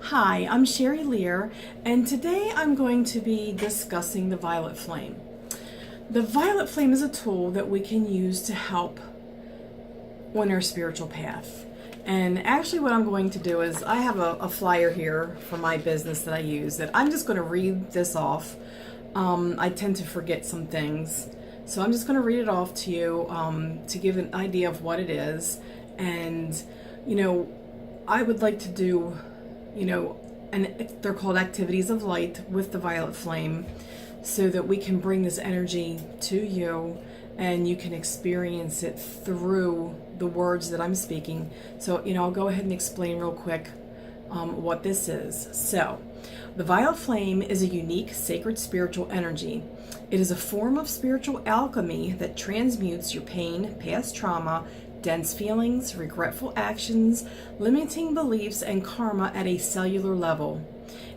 Hi, I'm Sherry Lear, and today I'm going to be discussing the violet flame. The violet flame is a tool that we can use to help on our spiritual path. And actually, what I'm going to do is I have a flyer here for my business that I use that I'm just going to read this off. I tend to forget some things, so I'm just going to read it off to you to give an idea of what it is. And, I would like to do and they're called activities of light with the violet flame, so that we can bring this energy to you and you can experience it through the words that I'm speaking. So, I'll go ahead and explain real quick what this is. So, the violet flame is a unique sacred spiritual energy. It is a form of spiritual alchemy that transmutes your pain, past trauma, dense feelings, regretful actions, limiting beliefs, and karma at a cellular level.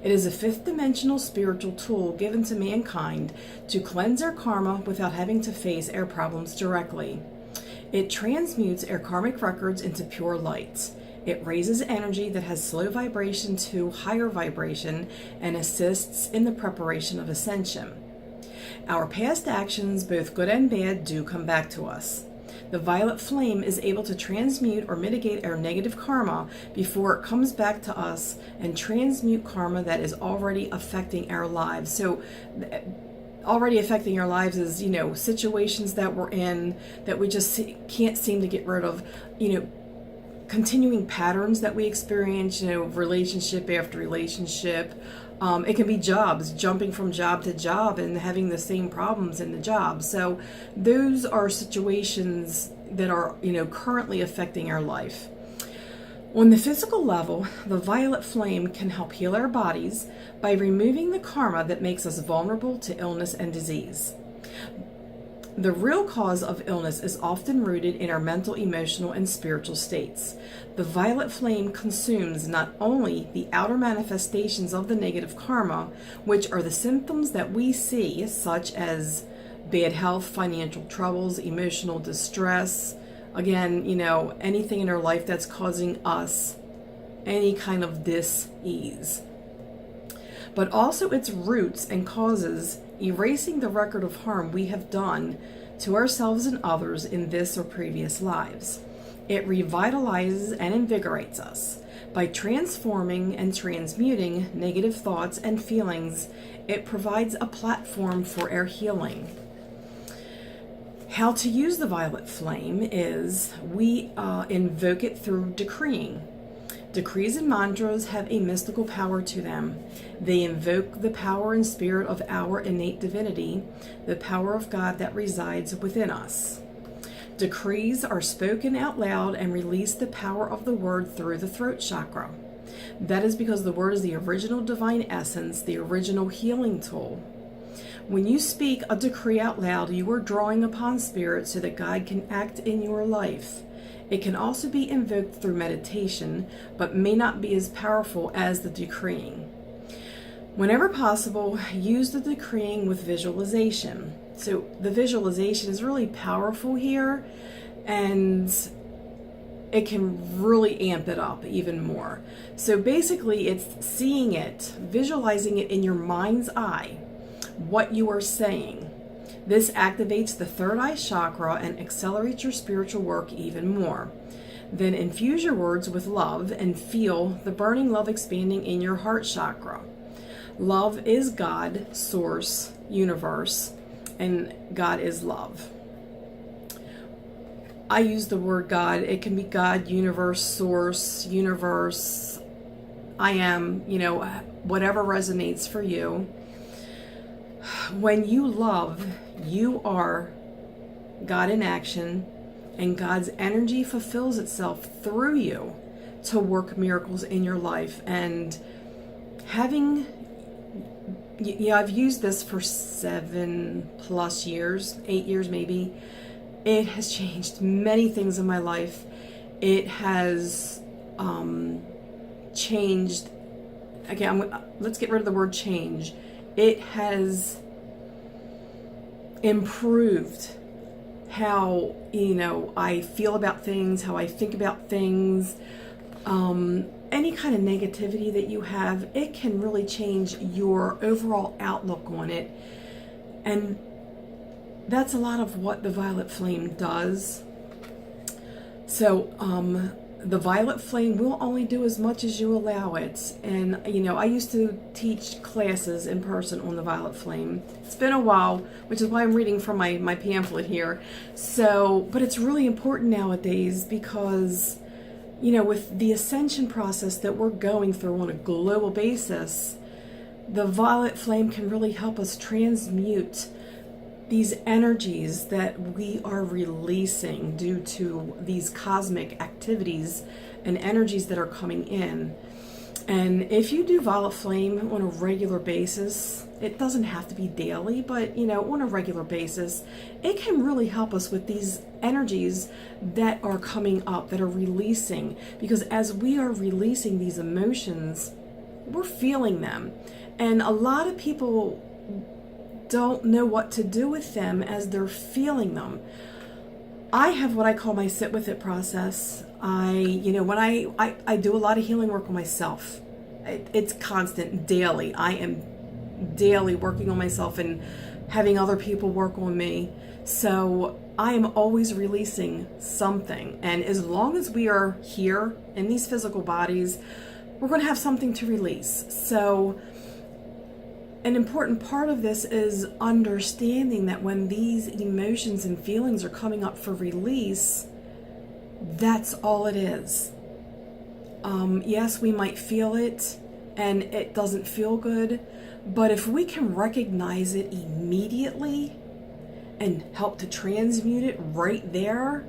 It is a fifth dimensional spiritual tool given to mankind to cleanse our karma without having to face our problems directly. It transmutes our karmic records into pure light. It raises energy that has slow vibration to higher vibration and assists in the preparation of ascension. Our past actions, both good and bad, do come back to us. The violet flame is able to transmute or mitigate our negative karma before it comes back to us and transmute karma that is already affecting our lives. So, already affecting our lives is, situations that we're in that we just can't seem to get rid of, continuing patterns that we experience, relationship after relationship. It can be jobs, jumping from job to job and having the same problems in the job. So those are situations that are, currently affecting our life. On the physical level, the violet flame can help heal our bodies by removing the karma that makes us vulnerable to illness and disease. The real cause of illness is often rooted in our mental, emotional, and spiritual states. The violet flame consumes not only the outer manifestations of the negative karma, which are the symptoms that we see, such as bad health, financial troubles, emotional distress, again, anything in our life that's causing us any kind of dis-ease, but also its roots and causes, erasing the record of harm we have done to ourselves and others in this or previous lives. It revitalizes and invigorates us. By transforming and transmuting negative thoughts and feelings, it provides a platform for our healing. How to use the violet flame is we invoke it through decreeing. Decrees and mantras have a mystical power to them. They invoke the power and spirit of our innate divinity, the power of God that resides within us. Decrees are spoken out loud and release the power of the word through the throat chakra. That is because the word is the original divine essence, the original healing tool. When you speak a decree out loud, you are drawing upon spirit so that God can act in your life. It can also be invoked through meditation, but may not be as powerful as the decreeing. Whenever possible, use the decreeing with visualization. So the visualization is really powerful here, and it can really amp it up even more. So basically, it's seeing it, visualizing it in your mind's eye, what you are saying. This activates the third eye chakra and accelerates your spiritual work even more. Then infuse your words with love and feel the burning love expanding in your heart chakra. Love is God, source, universe, and God is love. I use the word God. It can be God, universe, source, universe, I am, whatever resonates for you. When you love, you are God in action, and God's energy fulfills itself through you to work miracles in your life. And I've used this for 7+ years, 8 years maybe. It has changed many things in my life. It has changed, again, let's get rid of the word change. It has improved how, I feel about things, how I think about things. any kind of negativity that you have, it can really change your overall outlook on it. And that's a lot of what the violet flame does. So the violet flame will only do as much as you allow it. And I used to teach classes in person on the violet flame. It's been a while, which is why I'm reading from my pamphlet here. So, but it's really important nowadays because with the ascension process that we're going through on a global basis, the violet flame can really help us transmute these energies that we are releasing due to these cosmic activities and energies that are coming in. And if you do violet flame on a regular basis, it doesn't have to be daily, but on a regular basis, it can really help us with these energies that are coming up, that are releasing. Because as we are releasing these emotions, we're feeling them. And a lot of people don't know what to do with them as they're feeling them. I have what I call my sit with it process. When I do a lot of healing work on myself. It's constant, daily. I am daily working on myself and having other people work on me. So I am always releasing something. And as long as we are here in these physical bodies, we're going to have something to release. So an important part of this is understanding that when these emotions and feelings are coming up for release, that's all it is. Yes, we might feel it and it doesn't feel good, but if we can recognize it immediately and help to transmute it right there,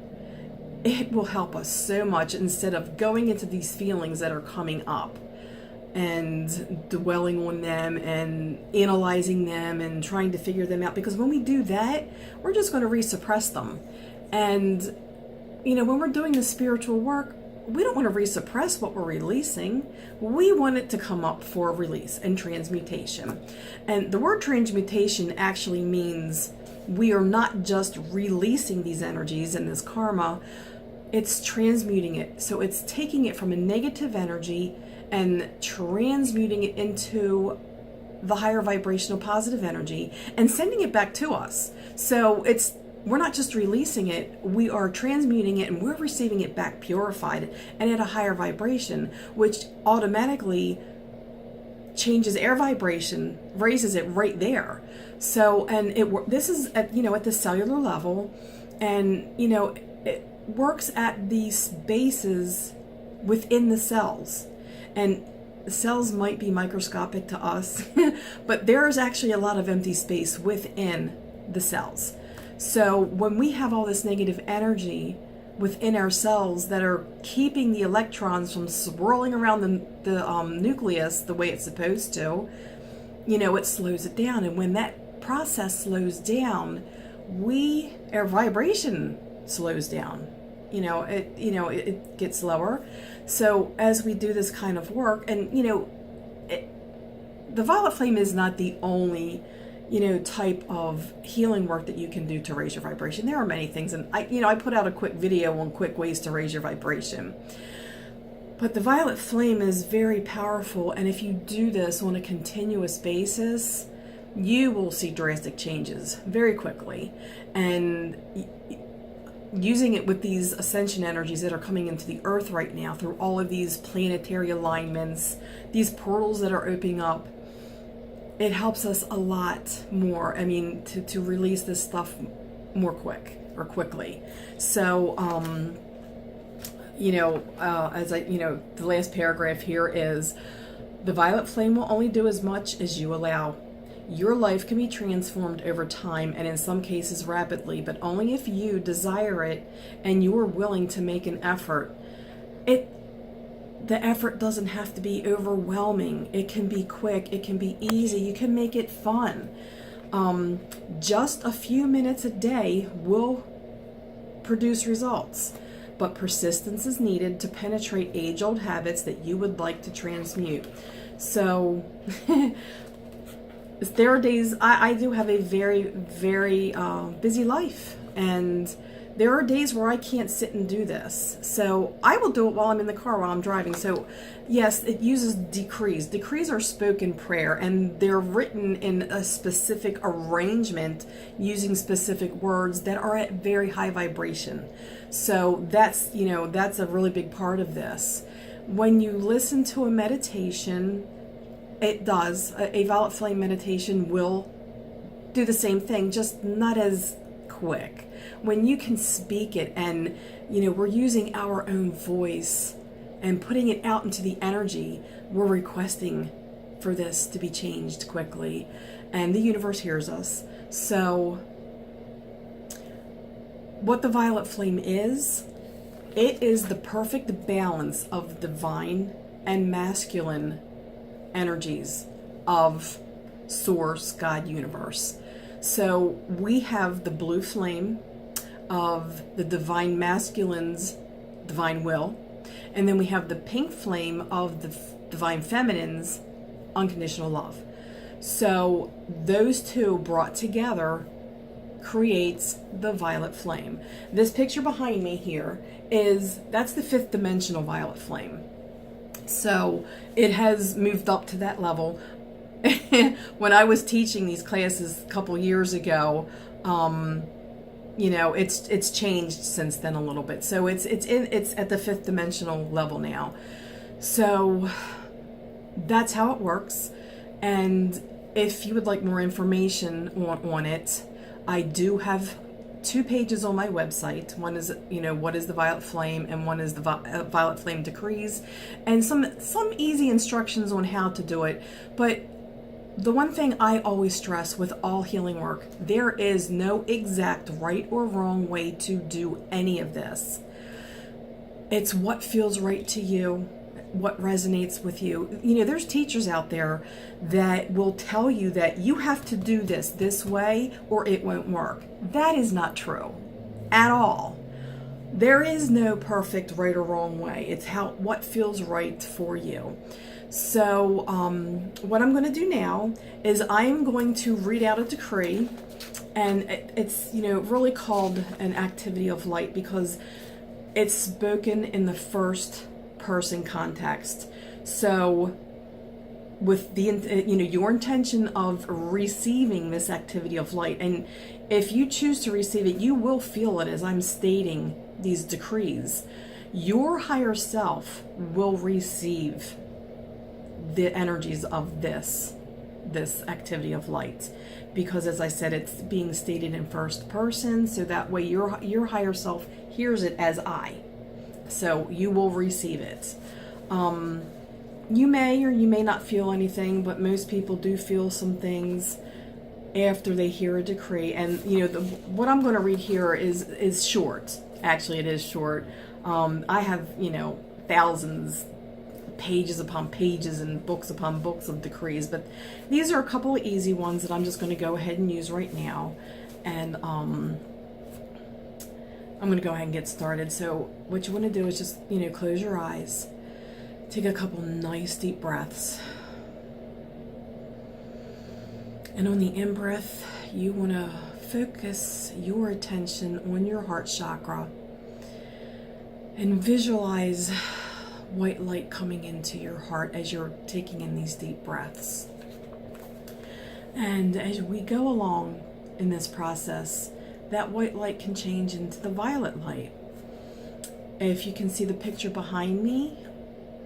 it will help us so much instead of going into these feelings that are coming up and dwelling on them and analyzing them and trying to figure them out. Because when we do that, we're just going to resuppress them. And when we're doing the spiritual work, we don't want to resuppress what we're releasing. We want it to come up for release and transmutation. And the word transmutation actually means we are not just releasing these energies and this karma, it's transmuting it. So it's taking it from a negative energy and transmuting it into the higher vibrational positive energy and sending it back to us. So we're not just releasing it, we are transmuting it and we're receiving it back purified and at a higher vibration, which automatically changes air vibration, raises it right there. So, and this is at the cellular level, and it works at these bases within the cells. And cells might be microscopic to us, but there's actually a lot of empty space within the cells. So when we have all this negative energy within our cells that are keeping the electrons from swirling around the nucleus the way it's supposed to, it slows it down. And when that process slows down, our vibration slows down. It gets lower. So as we do this kind of work, and the violet flame is not the only type of healing work that you can do to raise your vibration. There are many things, and I put out a quick video on quick ways to raise your vibration. But the violet flame is very powerful, and if you do this on a continuous basis, you will see drastic changes very quickly. And using it with these ascension energies that are coming into the earth right now through all of these planetary alignments, these portals that are opening up, it helps us a lot more. To release this stuff more quickly. So, the last paragraph here is, the violet flame will only do as much as you allow. Your life can be transformed over time, and in some cases rapidly, but only if you desire it and you are willing to make an effort. The effort doesn't have to be overwhelming. It can be quick, it can be easy, you can make it fun. Just a few minutes a day will produce results, but persistence is needed to penetrate age-old habits that you would like to transmute. So there are days, I do have a very, very busy life, and There are days where I can't sit and do this. So I will do it while I'm in the car, while I'm driving. So yes, it uses decrees. Decrees are spoken prayer, and they're written in a specific arrangement using specific words that are at very high vibration. So that's a really big part of this. When you listen to a meditation, it does. A violet flame meditation will do the same thing, just not as quick. When you can speak it, and we're using our own voice and putting it out into the energy, we're requesting for this to be changed quickly, and the universe hears us. So what the violet flame is, it is the perfect balance of divine and masculine energies of Source, God, Universe. So we have the blue flame of the divine masculine's divine will, and then we have the pink flame of the divine feminine's unconditional love. So those two brought together creates the violet flame. This picture behind me here that's the fifth dimensional violet flame. So it has moved up to that level. When I was teaching these classes a couple years ago, it's changed since then a little bit. So it's at the fifth dimensional level now. So that's how it works. And if you would like more information on it, I do have 2 pages on my website. One is, what is the violet flame, and one is the violet flame decrees, and some easy instructions on how to do it. But the one thing I always stress with all healing work, there is no exact right or wrong way to do any of this. It's what feels right to you, what resonates with you. There's teachers out there that will tell you that you have to do this way or it won't work. That is not true at all. There is no perfect right or wrong way. It's what feels right for you. So what I'm going to do now is I'm going to read out a decree, and it's really called an activity of light because it's spoken in the first person context. So with the your intention of receiving this activity of light, and if you choose to receive it, you will feel it as I'm stating these decrees. Your higher self will receive the energies of this activity of light, because as I said, it's being stated in first person, so that way your higher self hears it as I. So you will receive it. You may or you may not feel anything, but most people do feel some things after they hear a decree. And what I'm going to read here is short. Actually, it is short. I have thousands, pages upon pages and books upon books of decrees, but these are a couple of easy ones that I'm just going to go ahead and use right now. And I'm going to go ahead and get started. So what you want to do is just close your eyes, take a couple nice deep breaths, and on the in-breath you want to focus your attention on your heart chakra and visualize white light coming into your heart as you're taking in these deep breaths. And as we go along in this process, that white light can change into the violet light. If you can see the picture behind me,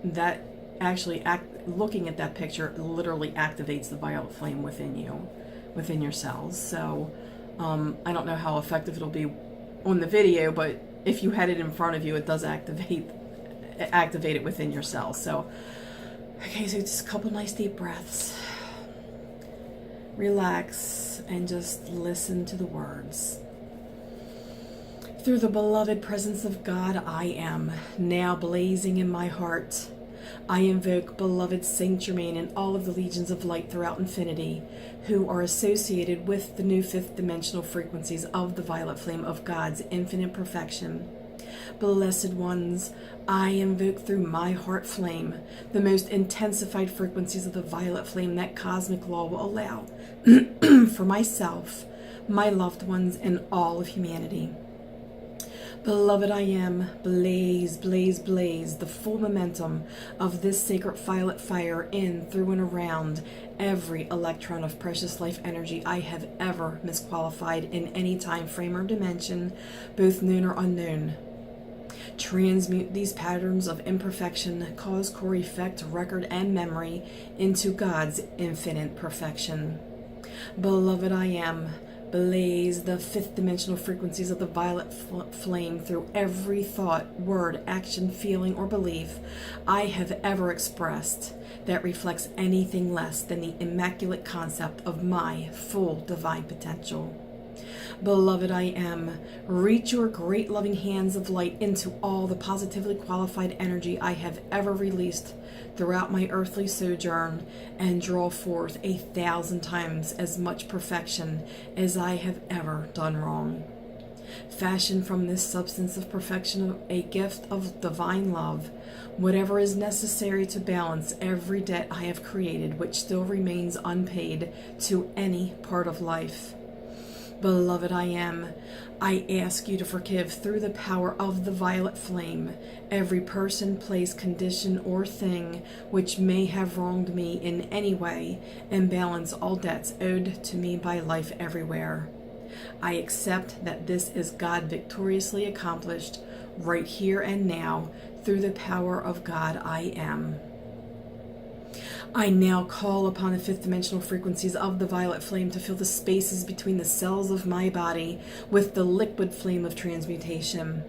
that actually looking at that picture literally activates the violet flame within you, within your cells. So I don't know how effective it'll be on the video, but if you had it in front of you, it does activate it within your cells. So okay, so just a couple nice deep breaths, relax, and just listen to the words. Through the beloved presence of God, I am now blazing in my heart. I invoke beloved Saint Germain and all of the legions of light throughout infinity who are associated with the new fifth dimensional frequencies of the violet flame of God's infinite perfection. Blessed ones, I invoke through my heart flame the most intensified frequencies of the violet flame that cosmic law will allow for myself, my loved ones, and all of humanity. Beloved, I am, blaze, blaze, blaze, the full momentum of this sacred violet fire in, through, and around every electron of precious life energy I have ever misqualified in any time frame or dimension, both known or unknown. Transmute these patterns of imperfection, cause, core, effect, record, and memory into God's infinite perfection. Beloved, I am, blaze the fifth dimensional frequencies of the violet flame through every thought, word, action, feeling, or belief I have ever expressed that reflects anything less than the immaculate concept of my full divine potential. Beloved, I am, reach your great loving hands of light into all the positively qualified energy I have ever released throughout my earthly sojourn, and draw forth 1,000 times as much perfection as I have ever done wrong. Fashion from this substance of perfection a gift of divine love, whatever is necessary to balance every debt I have created which still remains unpaid to any part of life. Beloved, I am, I ask you to forgive through the power of the violet flame every person, place, condition, or thing which may have wronged me in any way, and balance all debts owed to me by life everywhere. I accept that this is God victoriously accomplished right here and now through the power of God I am. I now call upon the fifth dimensional frequencies of the violet flame to fill the spaces between the cells of my body with the liquid flame of transmutation.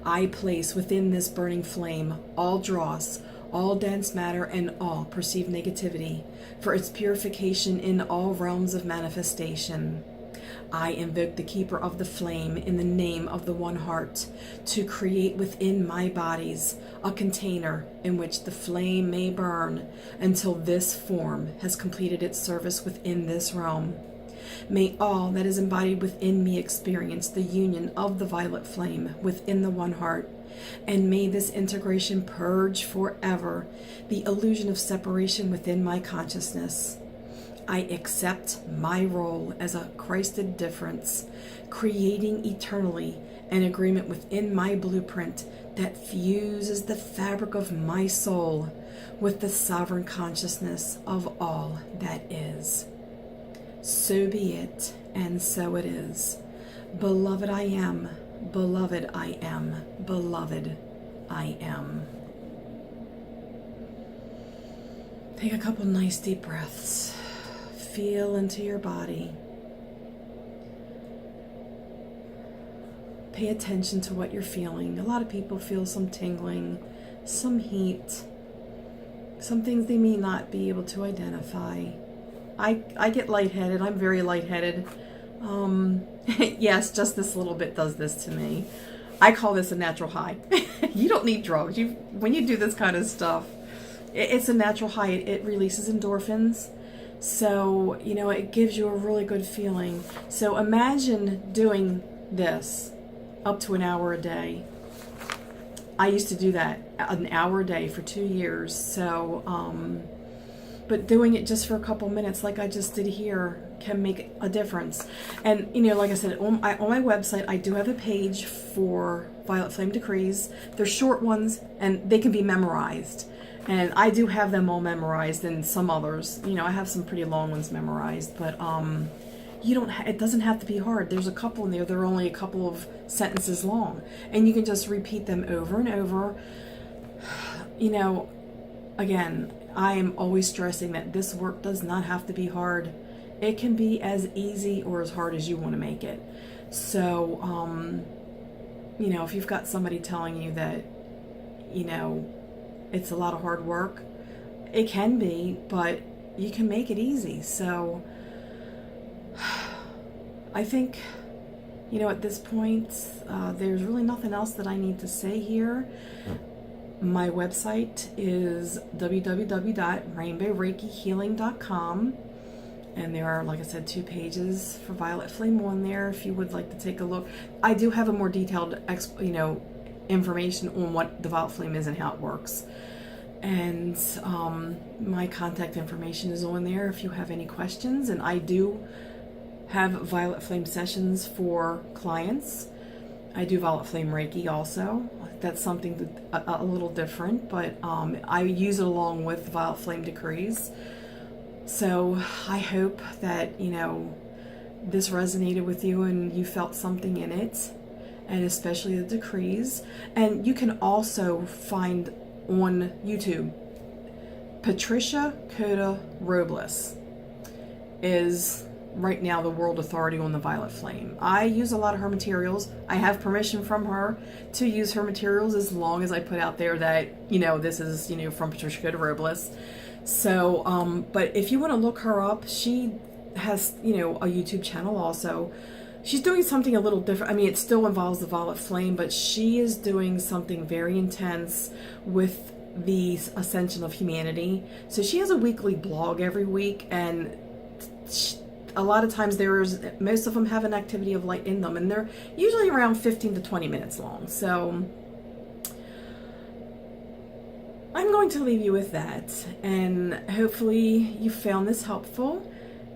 I place within this burning flame all dross, all dense matter, and all perceived negativity for its purification in all realms of manifestation. I invoke the keeper of the flame in the name of the One Heart to create within my bodies a container in which the flame may burn until this form has completed its service within this realm. May all that is embodied within me experience the union of the violet flame within the One Heart, and may this integration purge forever the illusion of separation within my consciousness. I accept my role as a Christed difference, creating eternally an agreement within my blueprint that fuses the fabric of my soul with the sovereign consciousness of all that is. So be it, and so it is. Beloved, I am. Beloved, I am. Beloved, I am. Take a couple nice deep breaths. Feel into your body. Pay attention to what you're feeling. A lot of people feel some tingling, some heat, some things they may not be able to identify. I get lightheaded. I'm very lightheaded. Yes, just this little bit does this to me. I call this a natural high. You don't need drugs. When you do this kind of stuff, it's a natural high. It releases endorphins. So, it gives you a really good feeling. So imagine doing this up to an hour a day. I used to do that an hour a day for 2 years. So, but doing it just for a couple minutes like I just did here can make a difference. And, like I said, on my website, I do have a page for Violet Flame Decrees. They're short ones and they can be memorized. And I do have them all memorized, and some others. I have some pretty long ones memorized, but it doesn't have to be hard. There's a couple in there. They're only a couple of sentences long, and you can just repeat them over and over. Again, I am always stressing that this work does not have to be hard. It can be as easy or as hard as you want to make it. So, if you've got somebody telling you that, it's a lot of hard work, it can be, but you can make it easy. So I think, at this point, there's really nothing else that I need to say here. My website is www.rainbowreikihealing.com, and there are, like I said, 2 pages for Violet Flame on there if you would like to take a look. I do have a more detailed information on what the Violet Flame is and how it works. And my contact information is on there if you have any questions. And I do have Violet Flame sessions for clients. I do Violet Flame Reiki also. That's something a little different, but I use it along with Violet Flame Decrees. So I hope that, you know, this resonated with you and you felt something in it, and especially the decrees. And you can also find on YouTube, Patricia Cota Robles is right now the world authority on the Violet Flame. I use a lot of her materials. I have permission from her to use her materials as long as I put out there that, you know, this is, you know, from Patricia Cota Robles. So, but if you want to look her up, she has, you know, a YouTube channel also. She's doing something a little different. I mean, it still involves the Violet Flame, but she is doing something very intense with the ascension of humanity. So she has a weekly blog every week, and a lot of times most of them have an activity of light in them, and they're usually around 15 to 20 minutes long. So I'm going to leave you with that, and hopefully you found this helpful,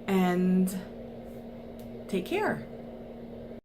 and take care.